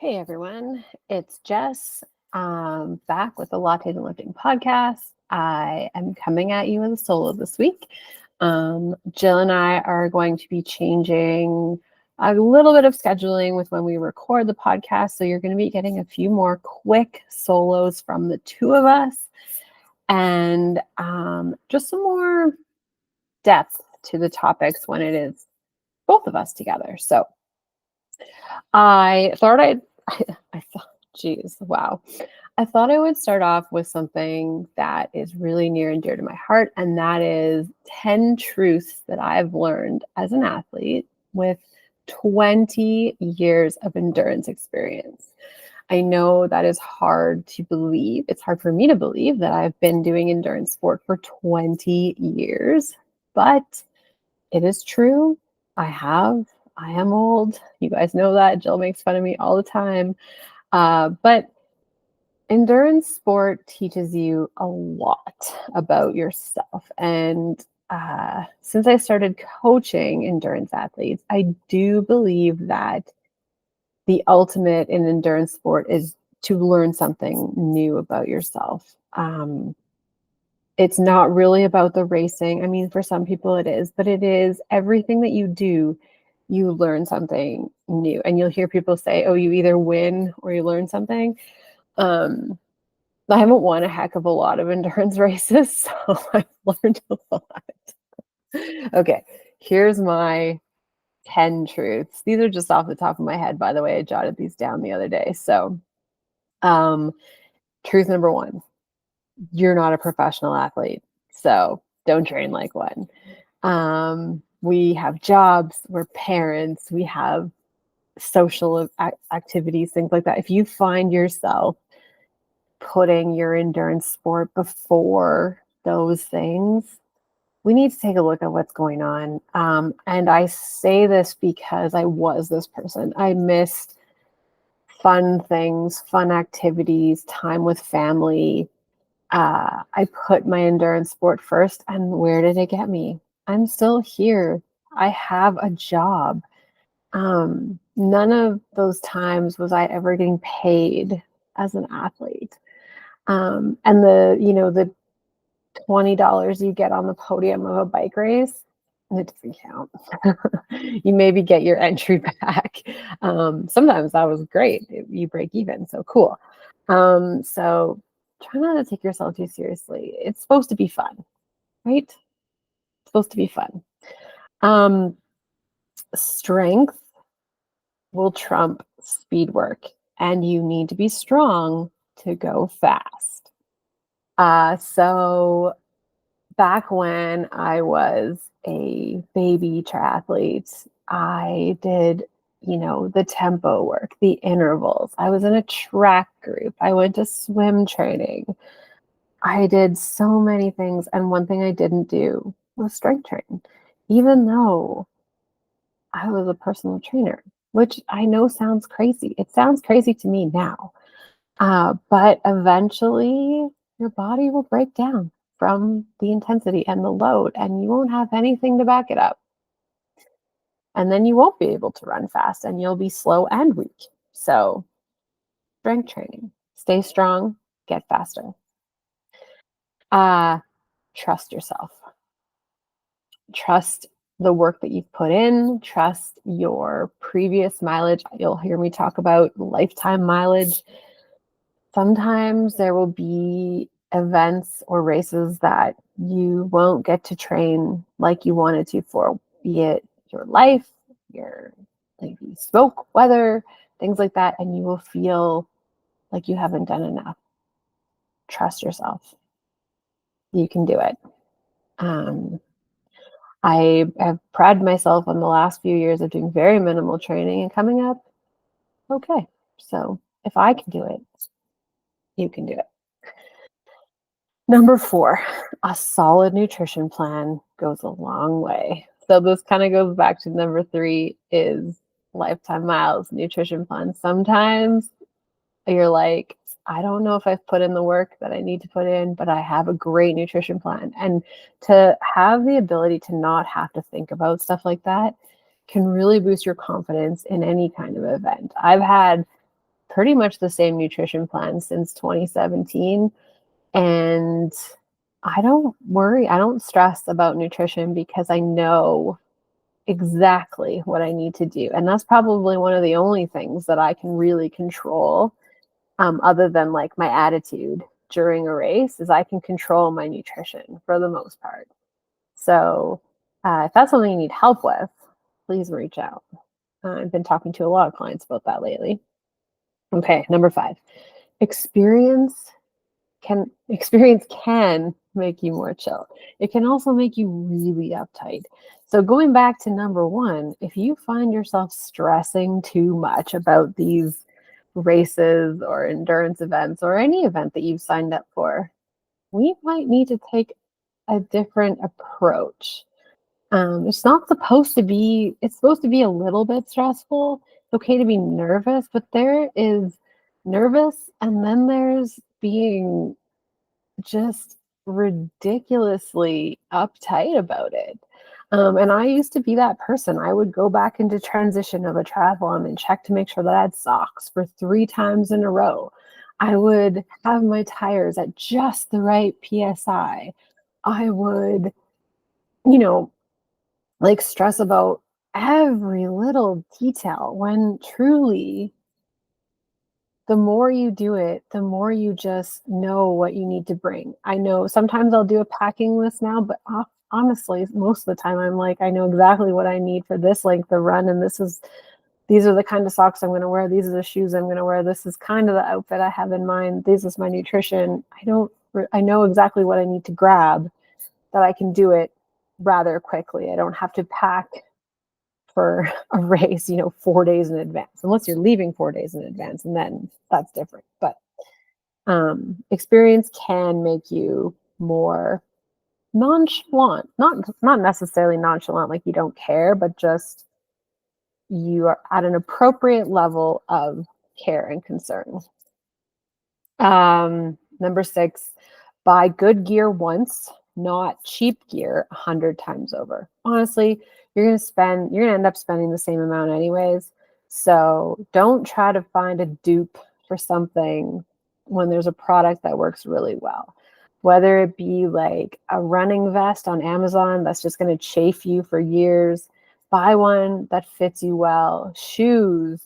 Hey everyone, it's Jess, back with the Lattes and Lifting podcast. I am coming at you as a solo this week. Jill and I are going to be changing a little bit of scheduling with when we record the podcast. So you're going to be getting a few more quick solos from the two of us and just some more depth to the topics when it is both of us together. So I thought I thought, geez, wow. I thought I would start off with something that is really near and dear to my heart, and that is 10 truths that I've learned as an athlete with 20 years of endurance experience. I know that is hard to believe. It's hard for me to believe that I've been doing endurance sport for 20 years, but it is true. I am old. You guys know that. Jill makes fun of me all the time. But endurance sport teaches you a lot about yourself. And since I started coaching endurance athletes, I do believe that the ultimate in endurance sport is to learn something new about yourself. It's not really about the racing. I mean, for some people it is, but it is everything that you do, you learn something new. And you'll hear people say, oh, you either win or you learn something. I haven't won a heck of a lot of endurance races, so I've learned a lot. Okay, here's my 10 truths. These are just off the top of my head, by the way. I jotted these down the other day. So, truth number one, you're not a professional athlete, so don't train like one. We have jobs, we're parents, we have social activities, things like that. If you find yourself putting your endurance sport before those things, we need to take a look at what's going on. And I say this because I was this person. I missed fun things, fun activities, time with family. I put my endurance sport first, and where did it get me? I'm still here. I have a job. None of those times was I ever getting paid as an athlete. And the $20 you get on the podium of a bike race, it doesn't count. You maybe get your entry back. Sometimes that was great. You break even, so cool. So try not to take yourself too seriously. It's supposed to be fun, right? It's supposed to be fun. Strength will trump speed work, and you need to be strong to go fast. So back when I was a baby triathlete, I did, the tempo work, the intervals. I was in a track group. I went to swim training. I did so many things. And one thing I didn't do was strength train, even though I was a personal trainer, which I know sounds crazy. It sounds crazy to me now. But eventually your body will break down from the intensity and the load, and you won't have anything to back it up. And then you won't be able to run fast, and you'll be slow and weak. So strength training, stay strong, get faster. Trust yourself. Trust the work that you've put in. Trust your previous mileage. You'll hear me talk about lifetime mileage. Sometimes there will be events or races that you won't get to train like you wanted to for, be it your life, your maybe smoke, weather, things like that, and you will feel like you haven't done enough. Trust yourself. You can do it. I have prided myself on the last few years of doing very minimal training and coming up okay. So if I can do it, you can do it. Number 4, a solid nutrition plan goes a long way. So this kind of goes back to number 3 is lifetime miles, nutrition plan. Sometimes you're like, I don't know if I've put in the work that I need to put in, but I have a great nutrition plan. And to have the ability to not have to think about stuff like that can really boost your confidence in any kind of event. I've had pretty much the same nutrition plan since 2017. And I don't worry, I don't stress about nutrition because I know exactly what I need to do. And that's probably one of the only things that I can really control, other than like my attitude during a race, is I can control my nutrition for the most part. So if that's something you need help with, please reach out. I've been talking to a lot of clients about that lately. Okay, number 5. Experience can make you more chill. It can also make you really uptight. So going back to number 1, if you find yourself stressing too much about these races or endurance events or any event that you've signed up for, we might need to take a different approach. It's not supposed to be, it's supposed to be a little bit stressful. It's okay to be nervous, but there is nervous and then there's being just ridiculously uptight about it. And I used to be that person. I would go back into transition of a triathlon and check to make sure that I had socks for 3 times in a row. I would have my tires at just the right PSI. I would, you know, like stress about every little detail when truly the more you do it, the more you just know what you need to bring. I know sometimes I'll do a packing list now, but honestly, most of the time I'm like, I know exactly what I need for this length of run, and these are the kind of socks I'm going to wear. These are the shoes I'm going to wear. This is kind of the outfit I have in mind. This is my nutrition. I know exactly what I need to grab, that I can do it rather quickly. I don't have to pack for a race, 4 days in advance, unless you're leaving 4 days in advance, and then that's different. But experience can make you more nonchalant, not necessarily nonchalant, like you don't care, but just you are at an appropriate level of care and concern. Number 6, buy good gear once, not cheap gear 100 times over. Honestly, you're going to end up spending the same amount anyways. So don't try to find a dupe for something when there's a product that works really well. Whether it be like a running vest on Amazon that's just going to chafe you for years, buy one that fits you well. Shoes,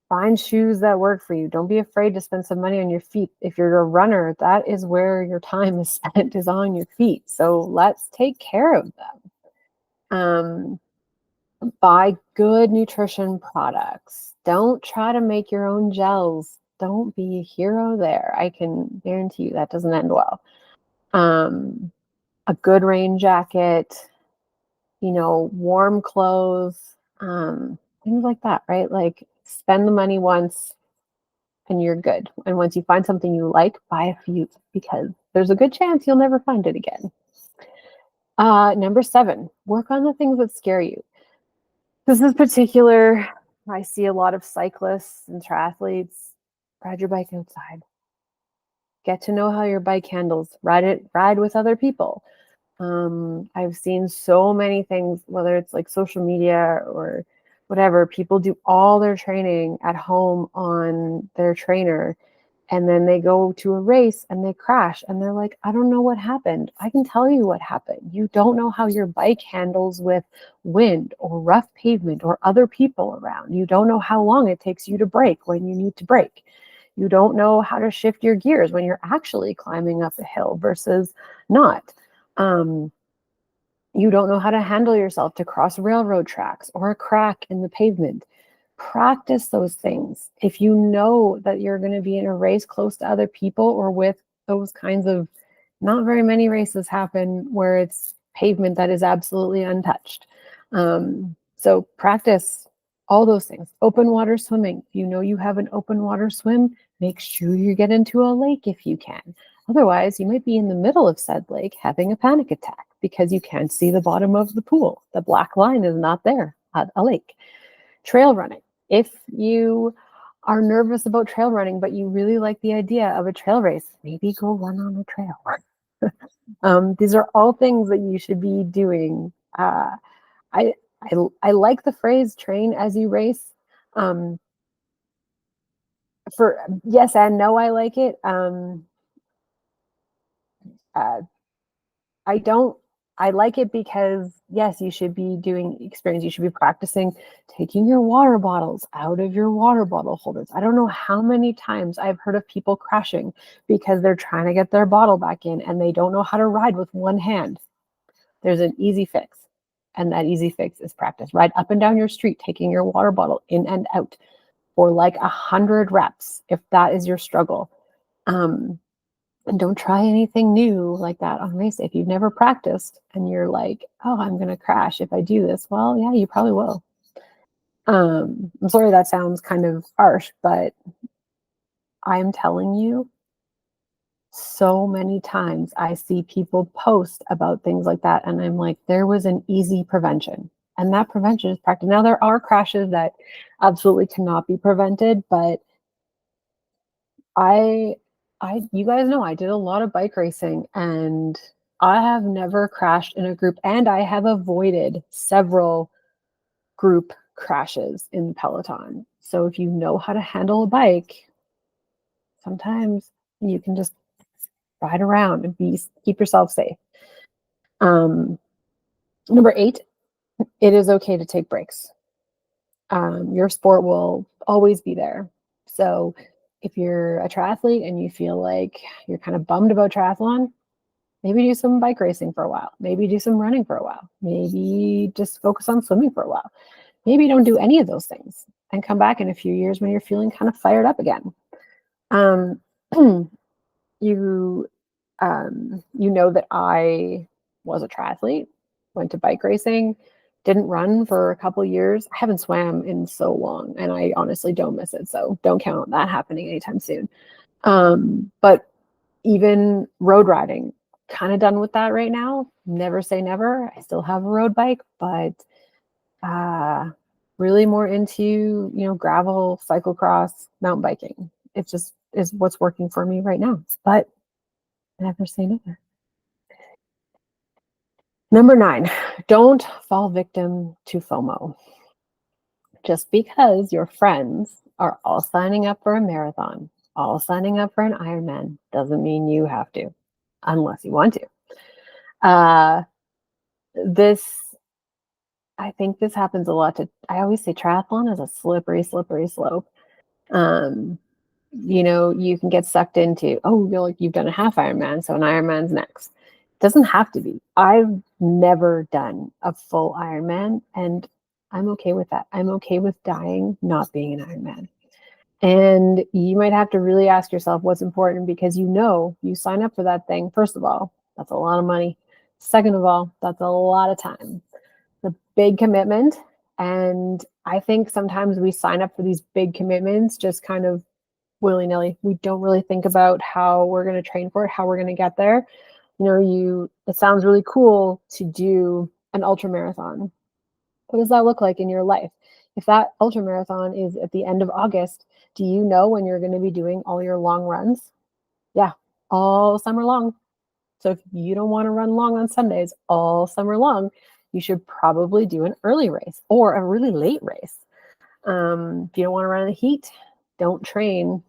find shoes that work for you. Don't be afraid to spend some money on your feet. If you're a runner, that is where your time is spent, is on your feet. So let's take care of them. Buy good nutrition products. Don't try to make your own gels. Don't be a hero there. I can guarantee you that doesn't end well. A good rain jacket, warm clothes, things like that, right? Like spend the money once and you're good. And once you find something you like, buy a few, because there's a good chance you'll never find it again. Number 7, work on the things that scare you. This is particular. I see a lot of cyclists and triathletes. Ride your bike outside. Get to know how your bike handles. Ride with other people. I've seen so many things, whether it's like social media or whatever, people do all their training at home on their trainer, and then they go to a race and they crash and they're like, I don't know what happened. I can tell you what happened. You don't know how your bike handles with wind or rough pavement or other people around. You don't know how long it takes you to brake when you need to brake. You don't know how to shift your gears when you're actually climbing up a hill versus not. You don't know how to handle yourself to cross railroad tracks or a crack in the pavement. Practice those things. If you know that you're going to be in a race close to other people or with those kinds of, not very many races happen where it's pavement that is absolutely untouched. So practice all those things. Open water swimming. If you know you have an open water swim, make sure you get into a lake if you can. Otherwise, you might be in the middle of said lake having a panic attack because you can't see the bottom of the pool. The black line is not there at a lake. Trail running. If you are nervous about trail running, but you really like the idea of a trail race, maybe go run on a trail. These are all things that you should be doing. I like the phrase "train as you race." For yes and no, I like it. Uh, I don't. I like it because yes, you should be doing experience. You should be practicing taking your water bottles out of your water bottle holders. I don't know how many times I've heard of people crashing because they're trying to get their bottle back in and they don't know how to ride with one hand. There's an easy fix, and that easy fix is practice. Ride up and down your street, taking your water bottle in and out for like 100 reps, if that is your struggle. And don't try anything new like that on race day. If you've never practiced and you're like, oh, I'm going to crash if I do this. Well, yeah, you probably will. I'm sorry that sounds kind of harsh, but I'm telling you, so many times I see people post about things like that. And I'm like, there was an easy prevention. And that prevention is practice. Now, there are crashes that absolutely cannot be prevented, but I you guys know I did a lot of bike racing and I have never crashed in a group and I have avoided several group crashes in Peloton. So if you know how to handle a bike, sometimes you can just ride around and keep yourself safe. Number 8, it is okay to take breaks. Your sport will always be there. So if you're a triathlete and you feel like you're kind of bummed about triathlon, maybe do some bike racing for a while. Maybe do some running for a while. Maybe just focus on swimming for a while. Maybe don't do any of those things and come back in a few years when you're feeling kind of fired up again. Um, you you know that I was a triathlete, went to bike racing, didn't run for a couple years. I haven't swam in so long, and I honestly don't miss it. So don't count on that happening anytime soon. But even road riding, kind of done with that right now. Never say never. I still have a road bike, but really more into, gravel, cyclocross, mountain biking. It just is what's working for me right now. But never say never. Number 9, don't fall victim to FOMO. Just because your friends are all signing up for a marathon, all signing up for an Ironman, doesn't mean you have to, unless you want to. I think this happens a lot I always say triathlon is a slippery, slippery slope. You can get sucked into, you've done a half Ironman, so an Ironman's next. Doesn't have to be. I've never done a full Ironman, and I'm okay with that. I'm okay with dying not being an Ironman. And you might have to really ask yourself what's important, because you sign up for that thing. First of all, that's a lot of money. Second of all, that's a lot of time. It's a big commitment. And I think sometimes we sign up for these big commitments just kind of willy-nilly. We don't really think about how we're going to train for it, how we're going to get there. It sounds really cool to do an ultra marathon. What does that look like in your life? If that ultra marathon is at the end of August, do you know when you're going to be doing all your long runs? Yeah, all summer long. So if you don't want to run long on Sundays all summer long, you should probably do an early race or a really late race. If you don't want to run in the heat, don't train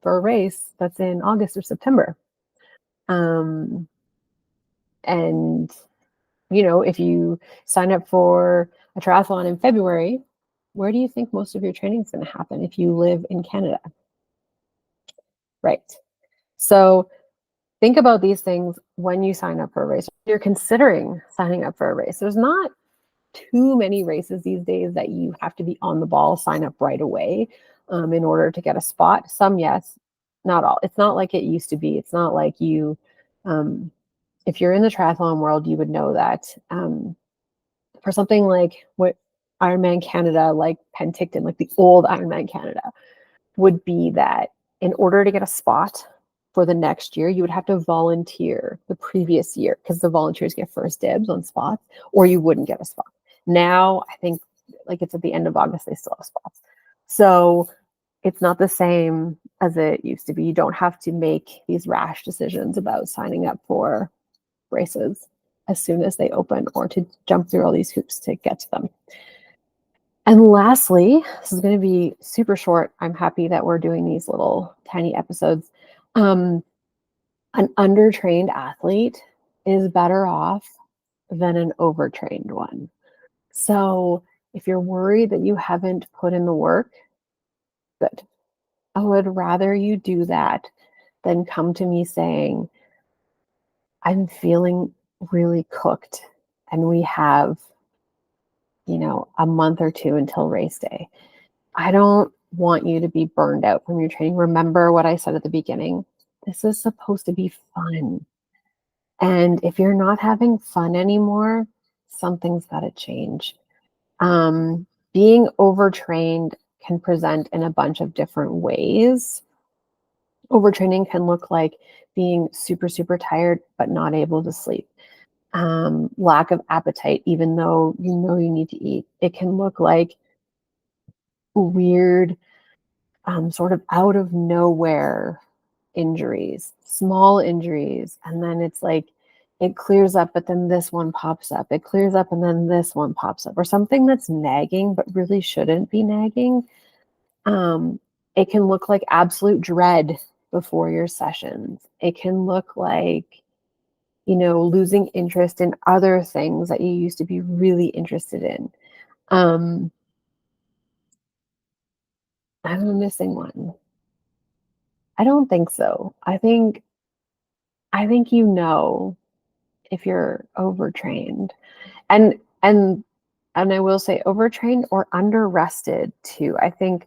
for a race that's in August or September. And if you sign up for a triathlon in February, where do you think most of your training is going to happen if you live in Canada? Right. So think about these things when you sign up for a race. You're considering signing up for a race. There's not too many races these days that you have to be on the ball, sign up right away in order to get a spot. Some, yes, not all. It's not like it used to be. It's not like if you're in the triathlon world, you would know that for something like what Ironman Canada, like Penticton, like the old Ironman Canada, would be that in order to get a spot for the next year, you would have to volunteer the previous year, because the volunteers get first dibs on spots, or you wouldn't get a spot. Now, I think like it's at the end of August, they still have spots. So it's not the same as it used to be. You don't have to make these rash decisions about signing up for races as soon as they open, or to jump through all these hoops to get to them. And lastly, this is going to be super short. I'm happy that we're doing these little tiny episodes. Um, an undertrained athlete is better off than an overtrained one. So if you're worried that you haven't put in the work, good. I would rather you do that than come to me saying, I'm feeling really cooked and we have, a month or two until race day. I don't want you to be burned out from your training. Remember what I said at the beginning? This is supposed to be fun. And if you're not having fun anymore, something's got to change. Being overtrained can present in a bunch of different ways. Overtraining can look like being super, super tired, but not able to sleep. Lack of appetite, even though you know you need to eat. It can look like weird, sort of out of nowhere injuries, small injuries. And then it's like it clears up, but then this one pops up. It clears up, and then this one pops up, or something that's nagging, but really shouldn't be nagging. Um, it can look like absolute dread before your sessions. It can look like, losing interest in other things that you used to be really interested in. Um, I'm missing one. I don't think so. I think if you're overtrained. And and and I will say overtrained or under rested too. I think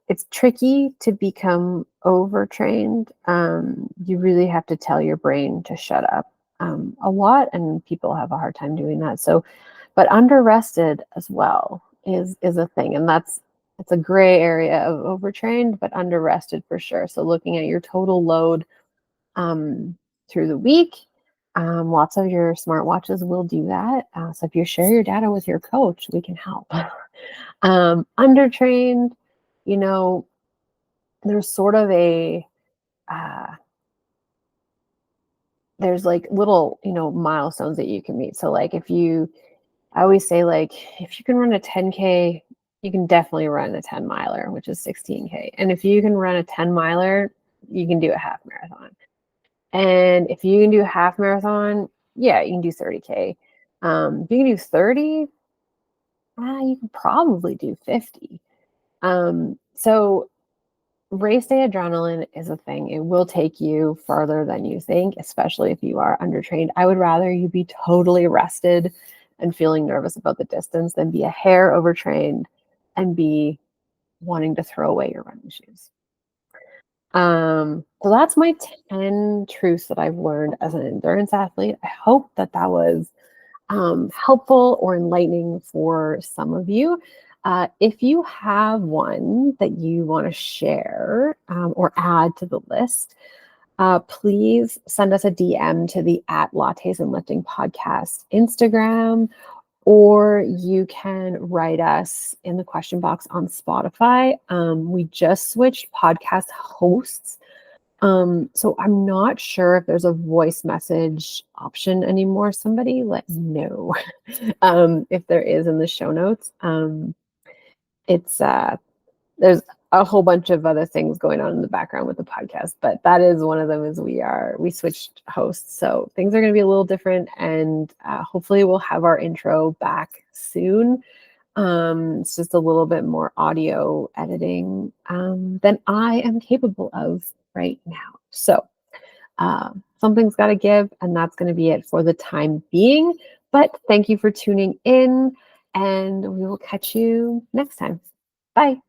it's tricky to become overtrained. You really have to tell your brain to shut up a lot, and people have a hard time doing that. So, but under rested as well is a thing, and it's a gray area of overtrained, but under rested for sure. So looking at your total load through the week. Lots of your smartwatches will do that. So if you share your data with your coach, we can help. Undertrained, you know, there's sort of uh, there's like little, milestones that you can meet. So like I always say like, if you can run a 10K, you can definitely run a 10 miler, which is 16K. And if you can run a 10 miler, you can do a half marathon. And if you can do a half marathon, yeah, you can do 30K. If you can do 30, you can probably do 50. So race day adrenaline is a thing. It will take you farther than you think, especially if you are undertrained. I would rather you be totally rested and feeling nervous about the distance than be a hair overtrained and be wanting to throw away your running shoes. So that's my 10 truths that I've learned as an endurance athlete. I hope that was helpful or enlightening for some of you. If you have one that you want to share or add to the list, please send us a DM to the @Lattes and Lifting podcast Instagram, or you can write us in the question box on Spotify. We just switched podcast hosts. So I'm not sure if there's a voice message option anymore. Somebody let me know if there is in the show notes. It's there's a whole bunch of other things going on in the background with the podcast, but that is one of them. Is we switched hosts, so things are going to be a little different, and hopefully we'll have our intro back soon. It's just a little bit more audio editing than I am capable of right now. So something's got to give, and that's going to be it for the time being. But thank you for tuning in, and we will catch you next time. Bye.